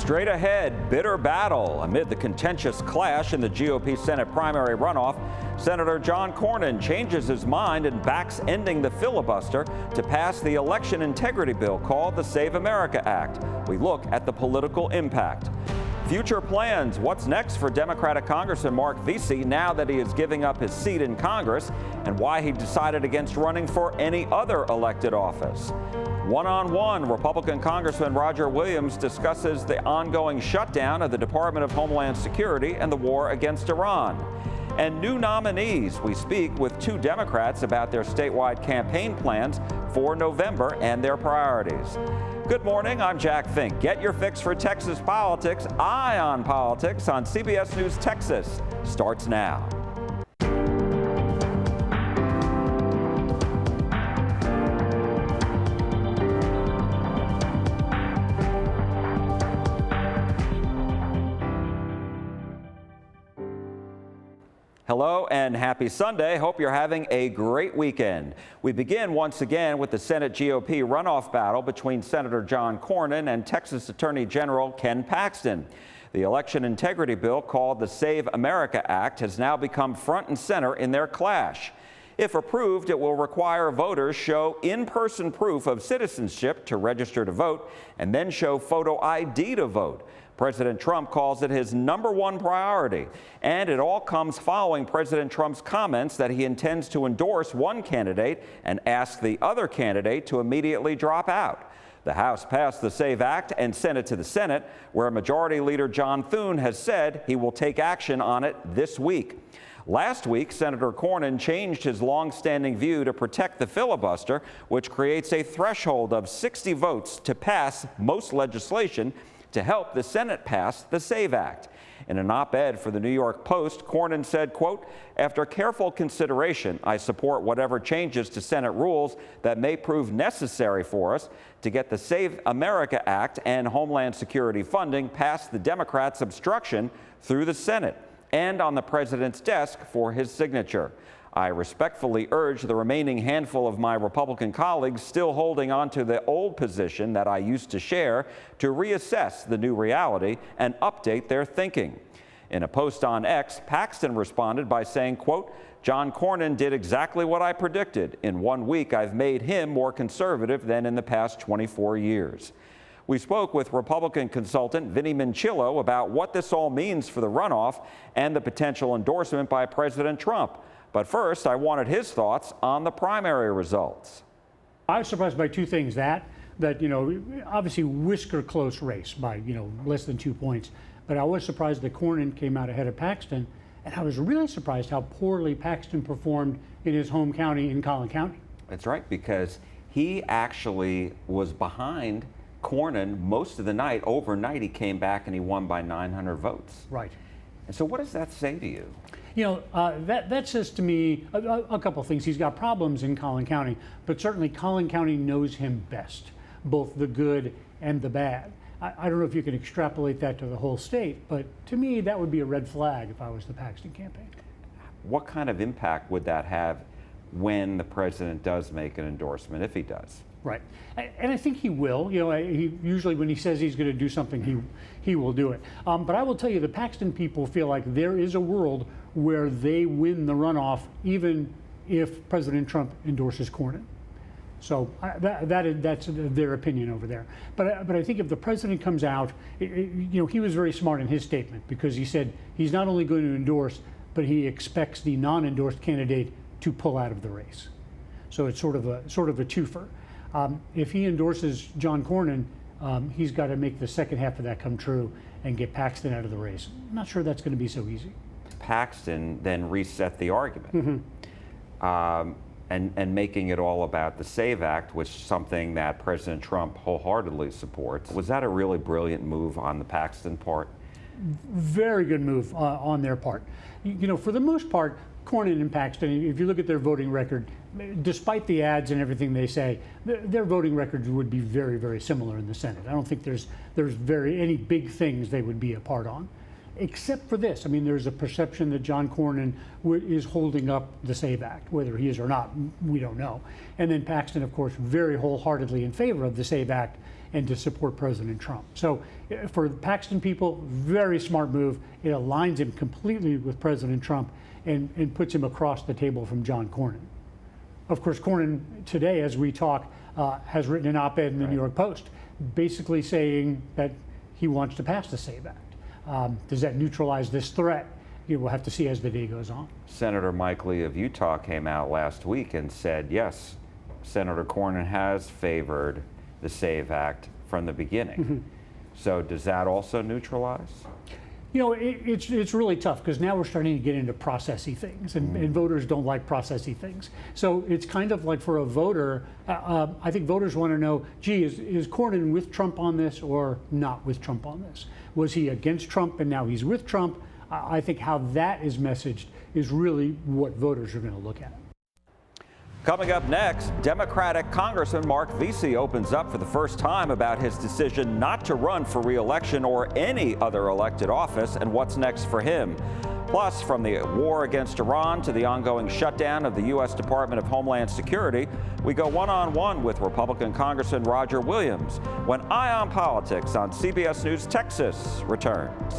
Straight ahead, bitter battle amid the contentious clash in the GOP Senate primary runoff. Senator John Cornyn changes his mind and backs ending the filibuster to pass the election integrity bill called the Save America Act. We look at the political impact. Future plans. What's next for Democratic Congressman Mark Vesey now that he is giving up his seat in Congress, and why he decided against running for any other elected office. One-on-one, Republican Congressman Roger Williams discusses the ongoing shutdown of the Department of Homeland Security and the war against Iran. And new nominees. We speak with two Democrats about their statewide campaign plans for November and their priorities. Good morning, I'm Jack Fink. Get your fix for Texas politics. Eye on Politics on CBS News Texas starts now. Hello and happy Sunday. Hope you're having a great weekend. We begin once again with the Senate GOP runoff battle between Senator John Cornyn and Texas Attorney General Ken Paxton. The election integrity bill called the Save America Act has now become front and center in their clash. If approved, it will require voters show in-person proof of citizenship to register to vote and then show photo ID to vote. President Trump calls it his #1 priority, and it all comes following President Trump's comments that he intends to endorse one candidate and ask the other candidate to immediately drop out. The House passed the SAVE Act and sent it to the Senate, where Majority Leader John Thune has said he will take action on it this week. Last week, Senator Cornyn changed his long-standing view to protect the filibuster, which creates a threshold of 60 votes to pass most legislation to help the Senate pass the SAVE Act. In an op-ed for the New York Post, Cornyn said, quote, "After careful consideration, I support whatever changes to Senate rules that may prove necessary for us to get the Save America Act and Homeland Security funding past the Democrats' obstruction through the Senate and on the president's desk for his signature. I respectfully urge the remaining handful of my Republican colleagues still holding on to the old position that I used to share to reassess the new reality and update their thinking." In a post on X, Paxton responded by saying, quote, "John Cornyn did exactly what I predicted. In 1 week, I've made him more conservative than in the past 24 years. We spoke with Republican consultant Vinnie Minchillo about what this all means for the runoff and the potential endorsement by President Trump. But first, I wanted his thoughts on the primary results. I was surprised by two things. That obviously whisker close race by, less than 2 points. But I was surprised that Cornyn came out ahead of Paxton. And I was really surprised how poorly Paxton performed in his home county in Collin County. That's right, because he actually was behind Cornyn most of the night. Overnight, he came back and he won by 900 votes. Right. And so what does that say to you? That says to me a couple of things. He's got problems in Collin County, but certainly Collin County knows him best, both the good and the bad. I don't know if you can extrapolate that to the whole state, but to me, that would be a red flag if I was the Paxton campaign. What kind of impact would that have when the president does make an endorsement, if he does? Right, and I think he will. He usually, when he says he's going to do something, he will do it. But I will tell you, the Paxton people feel like there is a world where they win the runoff, even if President Trump endorses Cornyn. So that's their opinion over there. But I think if the president comes out, he was very smart in his statement, because he said he's not only going to endorse, but he expects the non-endorsed candidate to pull out of the race. So it's sort of a twofer. If he endorses John Cornyn, he's got to make the second half of that come true and get Paxton out of the race. I'm not sure that's going to be so easy. Paxton then reset the argument, and making it all about the SAVE Act, which is something that President Trump wholeheartedly supports. Was that a really brilliant move on the Paxton part? Very good move on their part. For the most part, Cornyn and Paxton, if you look at their voting record, despite the ads and everything they say, their voting records would be very, very similar in the Senate. I don't think there's any big things they would be apart on, except for this. I mean, there's a perception that John Cornyn is holding up the SAVE Act. Whether he is or not, we don't know. And then Paxton, of course, very wholeheartedly in favor of the SAVE Act and to support President Trump. So for the Paxton people, very smart move. It aligns him completely with President Trump and puts him across the table from John Cornyn. Of course, Cornyn today, as we talk, has written an op-ed in the New York Post, basically saying that he wants to pass the SAVE Act. Does that neutralize this threat? We'll have to see as the day goes on. Senator Mike Lee of Utah came out last week and said, yes, Senator Cornyn has favored the SAVE Act from the beginning. Mm-hmm. So does that also neutralize? It's really tough because now we're starting to get into processy things, and voters don't like processy things. So it's kind of like for a voter, I think voters want to know, gee, is Cornyn with Trump on this or not with Trump on this? Was he against Trump and now he's with Trump? I think how that is messaged is really what voters are going to look at. Coming up next, Democratic Congressman Mark Vesey opens up for the first time about his decision not to run for re-election or any other elected office and what's next for him. Plus, from the war against Iran to the ongoing shutdown of the U.S. Department of Homeland Security, we go one-on-one with Republican Congressman Roger Williams when Eye on Politics on CBS News Texas returns.